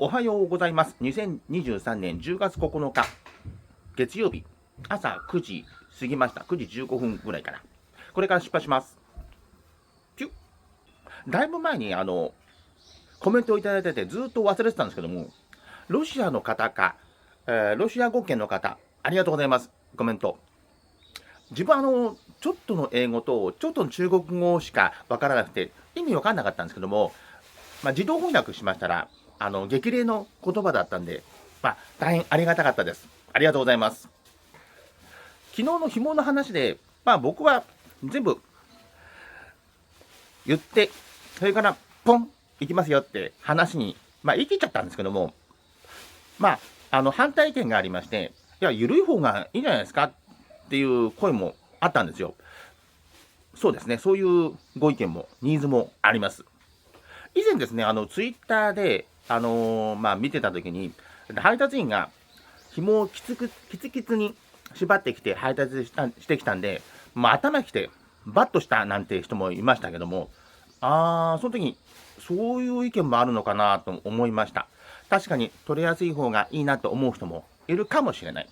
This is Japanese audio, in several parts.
おはようございます。2023年10月9日、月曜日、朝9時過ぎました。9時15分ぐらいかな。これから出発します。ピュッ。だいぶ前にコメントをいただいててずっと忘れてたんですけども、ロシアの方か、ロシア語圏の方、ありがとうございます。コメント。自分ちょっとの英語とちょっとの中国語しかわからなくて意味わかんなかったんですけども、自動翻訳しましたら激励の言葉だったんで、大変ありがたかったです。ありがとうございます。昨日の紐の話で、僕は全部言って、それからポン行きますよって話に、言い切っちゃったんですけども、反対意見がありまして、いや、緩い方がいいんじゃないですかっていう声もあったんですよ。そうですね、そういうご意見も、ニーズもあります。以前ですね、ツイッターで、見てたときに、配達員が紐をきつきつに縛ってきて配達してきたんで、頭きてバッとしたなんて人もいましたけども、その時にそういう意見もあるのかなと思いました。確かに取れやすい方がいいなと思う人もいるかもしれない。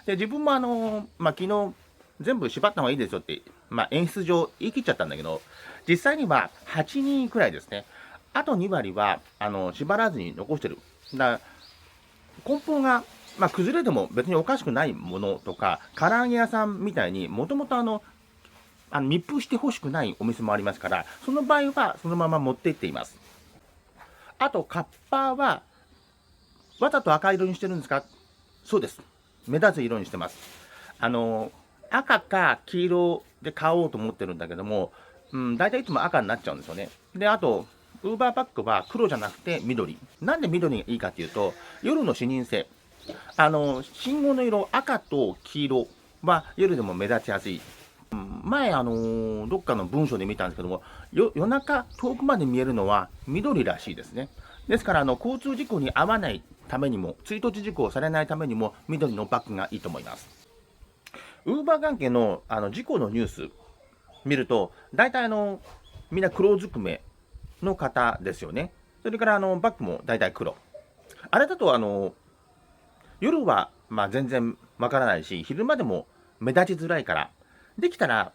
で、自分も昨日全部縛った方がいいですよって、演出上言い切っちゃったんだけど、実際には8人くらいですね。あと2割は縛らずに残してる。だから根本が、崩れても別におかしくないものとか、唐揚げ屋さんみたいにもともと密封してほしくないお店もありますから、その場合はそのまま持っていっています。あと、カッパはわざと赤色にしてるんですか？そうです。目立つ色にしてます。赤か黄色で買おうと思ってるんだけども、大体いつも赤になっちゃうんですよね。で、あと、ウーバーバッグは黒じゃなくて緑。なんで緑がいいかっていうと、夜の視認性。信号の色、赤と黄色は夜でも目立ちやすい。前、どっかの文章で見たんですけども、夜中遠くまで見えるのは緑らしいですね。ですから、交通事故に遭わないためにも、追突事故をされないためにも、緑のバッグがいいと思います。ウーバー関係の事故のニュース見ると、大体みんな黒ずくめの方ですよね。それからバッグも大体黒。あれだと夜は全然わからないし、昼間でも目立ちづらいから、できたら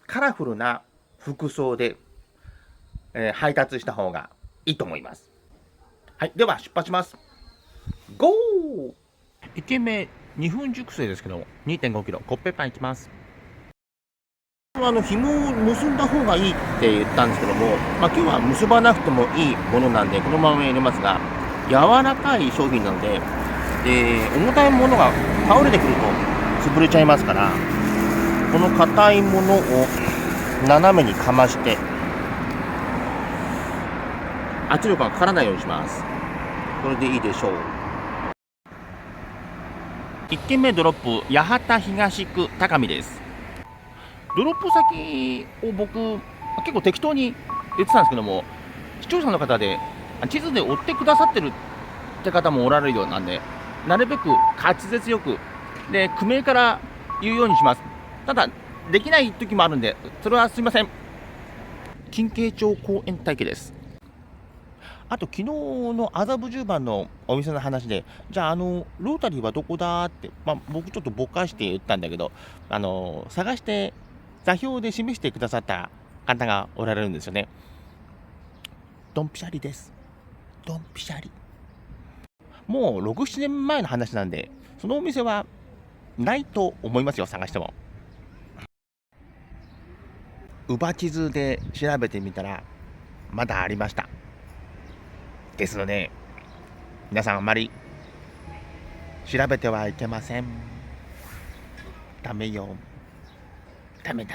カラフルな服装で、配達した方がいいと思います。はい、では出発します。ゴー!1軒目、2分熟成ですけど、2.5 キロ、コッペパンいきます。紐を結んだ方がいいって言ったんですけども、今日は結ばなくてもいいものなんで、このまま入れますが、柔らかい商品なので、重たいものが倒れてくると潰れちゃいますから、この硬いものを斜めにかまして、圧力がかからないようにします。これでいいでしょう。1軒目ドロップ、八幡東区高見です。ドロップ先を僕、結構適当に言ってたんですけども、視聴者の方で地図で追ってくださってるって方もおられるようなんで、なるべく滑舌よく、で、区名から言うようにします。ただ、できない時もあるんで、それはすいません。金慶町公園体系です。あと、昨日の麻布十番のお店の話で、じゃあ、ロータリーはどこだって、僕ちょっとぼかして言ったんだけど、探して座標で示してくださった方がおられるんですよね。ドンピシャリです。ドンピシャリ。もう6、7年前の話なんで、そのお店はないと思いますよ、探しても。ウバ地図で調べてみたら、まだありました。ですので、皆さんあまり調べてはいけません。ダメよ。ダメ。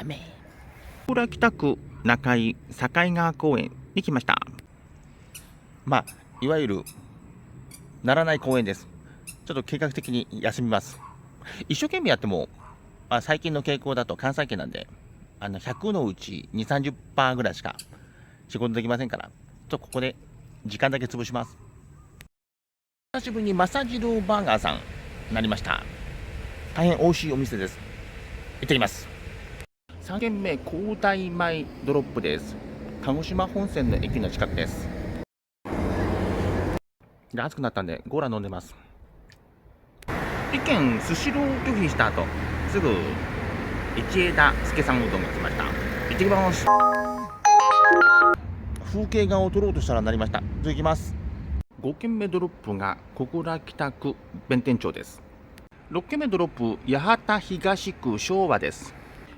小倉北区中井境川公園に来ました。いわゆるならない公園です。ちょっと計画的に休みます。一生懸命やっても、最近の傾向だと関西圏なんで、100のうち2、30% ぐらいしか仕事できませんから、ここで時間だけ潰します。久しぶりに正次郎バーガーさんになりました。大変美味しいお店です。行ってきます。3軒目、高台前ドロップです。鹿児島本線の駅の近くです。で、暑くなったんでゴーラ飲んでます。一軒スシロー拒否した後、すぐ一枝助さんうどんが来ました。行ってきます。風景画を撮ろうとしたらなりました。続きます。5軒目ドロップが小倉北区弁天町です。6軒目ドロップ八幡東区昭和です。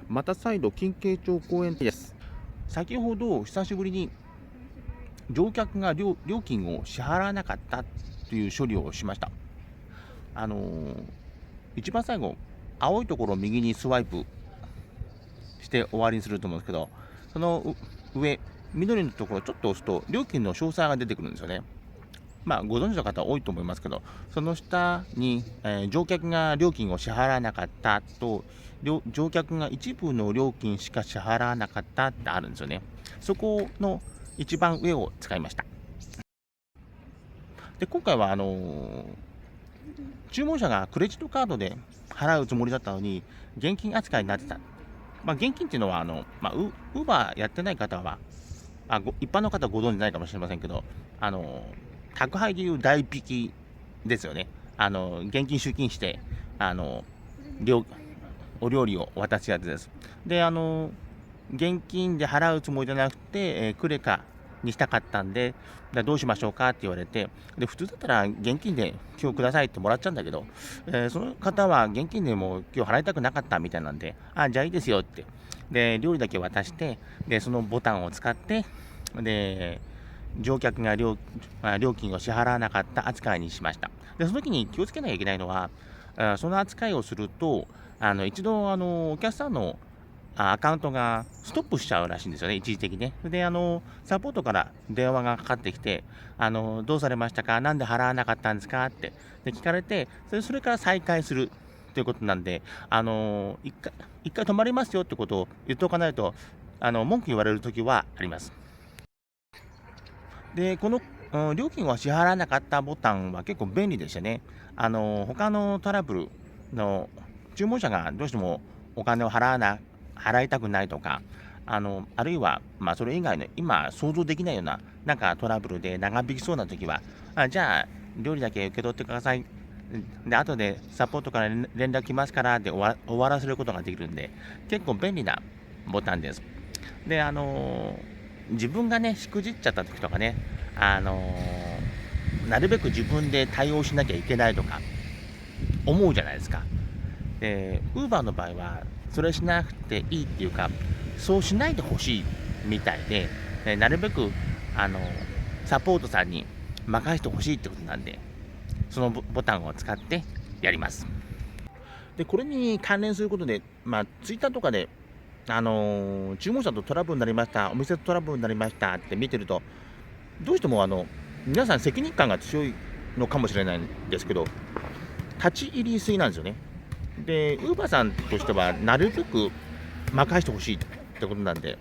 また再度金慶町公園です。先ほど久しぶりに乗客が料金を支払わなかったという処理をしました。一番最後青いところを右にスワイプして終わりにすると思うんですけど、その上緑のところをちょっと押すと料金の詳細が出てくるんですよね。まあご存知の方多いと思いますけど、その下に、乗客が料金を支払わなかったと、乗客が一部の料金しか支払わなかったってあるんですよね。そこの一番上を使いました。で、今回は注文者がクレジットカードで払うつもりだったのに現金扱いになってた。現金っていうのはウーバーやってない方は一般の方はご存じないかもしれませんけど、宅配でいう代引きですよね。現金集金してお料理を渡すやつです。で、現金で払うつもりじゃなくて、クレカにしたかったんで、どうしましょうかって言われて、で普通だったら現金で今日くださいってもらっちゃうんだけど、その方は現金でも今日払いたくなかったみたいなんで、じゃあいいですよって。で、料理だけ渡して、で、そのボタンを使って、で、乗客が料金を支払わなかった扱いにしました。で、その時に気をつけなきゃいけないのは、その扱いをすると、一度お客さんのアカウントがストップしちゃうらしいんですよね、一時的にね。で、サポートから電話がかかってきて、どうされましたか、なんで払わなかったんですかってで聞かれて、それから再開するということなんで、一回止まりますよってことを言っておかないと、文句言われるときはあります。で、この料金を支払わなかったボタンは結構便利でしたね。他のトラブルの注文者がどうしてもお金を払いたくないとか、あるいは、それ以外の今想像できないようななんかトラブルで長引きそうな時は、じゃあ料理だけ受け取ってください。で、後でサポートから連絡来ますからで終わらせることができるんで、結構便利なボタンです。で、自分がね、しくじっちゃった時とかね、なるべく自分で対応しなきゃいけないとか思うじゃないですか。で、Uber の場合はそれしなくていいっていうか、そうしないでほしいみたいで、なるべくサポートさんに任せてほしいってことなんで、そのボタンを使ってやります。で、これに関連することで、Twitter とかで、注文者とトラブルになりました、お店とトラブルになりましたって見てると、どうしても皆さん責任感が強いのかもしれないんですけど、立ち入りすぎなんですよね。で、ウーバーさんとしてはなるべく任してほしいってことなんで、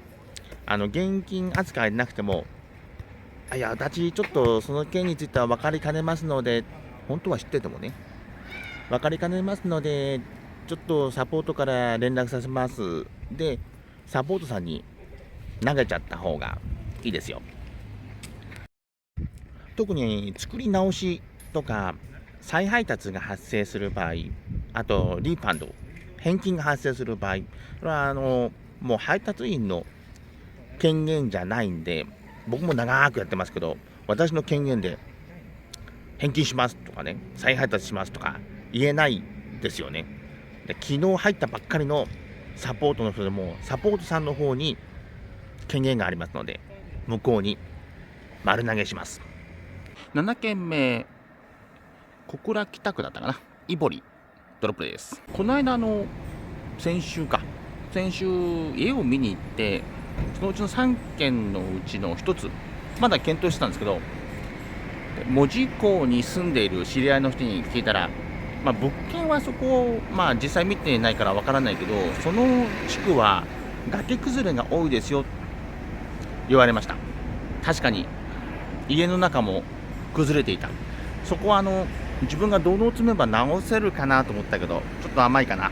現金扱いでなくても、いや、私ちょっとその件については分かりかねますので、本当は知っててもね、分かりかねますので、ちょっとサポートから連絡させます。で、サポートさんに投げちゃった方がいいですよ。特に作り直しとか再配達が発生する場合、あとリーファンド、返金が発生する場合、これはもう配達員の権限じゃないんで、僕も長くやってますけど、私の権限で返金しますとかね、再配達しますとか言えないですよね。で、昨日入ったばっかりのサポートの人でも、サポートさんの方に権限がありますので、向こうに丸投げします。7件目、小倉北区だったかな、イボリドロップです。この間先週家を見に行って、そのうちの3件のうちの1つまだ検討してたんですけど、門司港に住んでいる知り合いの人に聞いたら、物件はそこ、実際見てないからわからないけど、その地区は崖崩れが多いですよ言われました。確かに家の中も崩れていた。そこは自分がどの詰めば直せるかなと思ったけど、ちょっと甘いかな。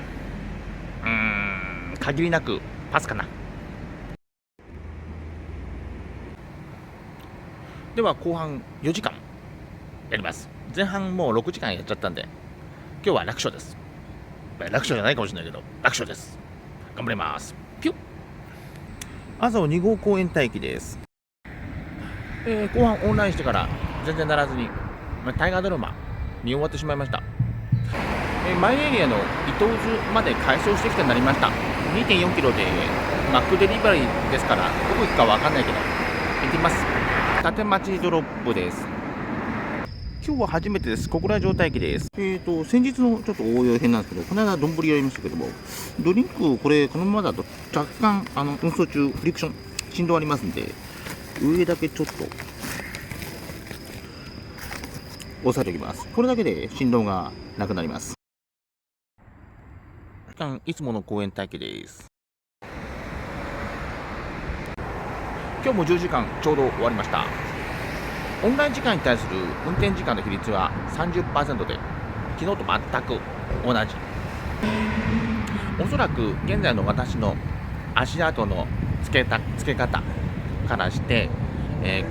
限りなくパスかな。では後半4時間やります。前半もう6時間やっちゃったんで、今日は楽勝です。楽勝じゃないかもしれないけど、楽勝です。頑張ります。ピュッ。朝2号公園待機です。後半オンラインしてから全然ならずに、大河ドラマ見終わってしまいました。マイエリアの伊東津まで改装してきてなりました。2.4 キロでマックデリバリーですから、どこ行くかわかんないけど、行ってみます。立町ドロップです。今日は初めてです。小倉城待機です。先日のちょっと応用編なんですけど、この間丼やりましたけども、ドリンク、これ、このままだと若干、運送中、フリクション、振動ありますんで、上だけちょっと、押さえておきます。これだけで振動がなくなります。いつもの公園待機です。今日も10時間ちょうど終わりました。オンライン時間に対する運転時間の比率は 30% で、昨日と全く同じ。おそらく現在の私の足跡のつけ方からして、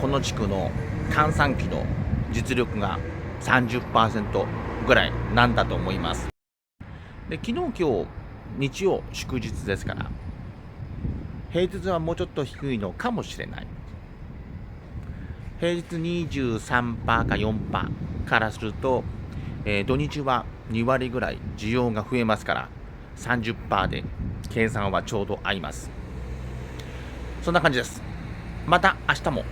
この地区の閑散期の実力が 30% ぐらいなんだと思います。で、昨日今日日曜祝日ですから、平日はもうちょっと低いのかもしれない。平日 23% か 4% からすると、土日は2割ぐらい需要が増えますから、30% で計算はちょうど合います。そんな感じです。また明日も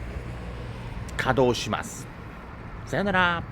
稼働します。さよなら。